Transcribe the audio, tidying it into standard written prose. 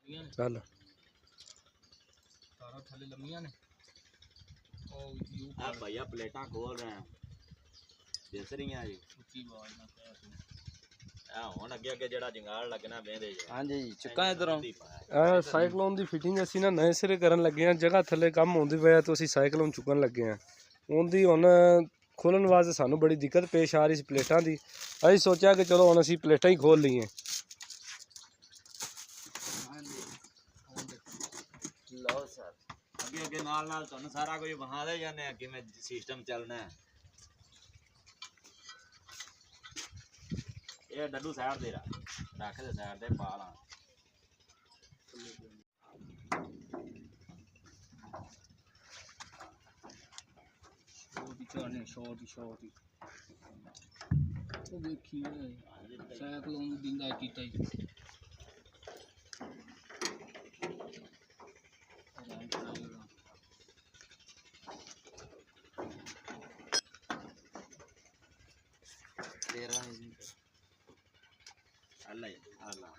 चल तारा थले लम्मियां ने ओ यू आ भैया प्लेटा खोल रहे हैं दिस रही हैं जी ऊंची आवाज ना कर तू आ हुन अगे अगे जेड़ा जंगाल लगना बेंदे जी हां जी चुका इधरों ਸਾਈਕਲੋਨ ਦੀ ਫਿਟਿੰਗ ਅਸੀਂ ਨਾ ਨਵੇਂ ਸਿਰੇ ਕਰਨ ਲੱਗੇ ਆ ਜਗ੍ਹਾ ਥੱਲੇ ਕੰਮ ਹੁੰਦੀ ਪਿਆ ਤੇ ਅਸੀਂ ਸਾਈਕਲੋਨ ਚੁੱਕਣ ਲੱਗੇ ਆ ਉਹਦੀ ਹੁਣ ਖੋਲਣ ਵਾਸਤੇ ਸਾਨੂੰ ਬੜੀ ਦਿੱਕਤ ਪੇਸ਼ ਆ ਰਹੀ ਸੀ ਪਲੇਟਾਂ ਦੀ ਅਸੀਂ ਸੋਚਿਆ ਕਿ ਚਲੋ ਹੁਣ ਅਸੀਂ ਪਲੇਟਾਂ ਹੀ ਖੋਲ ਲਈਏ लो सर अगे अगे नाल नाल तुहानू सारा कुछ वहा दे जाने किवें सिस्टम चलना है ये डड्डू साइड दे रख दे साइड दे पा ला शॉट वो देखिए साइक्लोन दिंदा कीता ही तेरा अल्लाह अल्लाह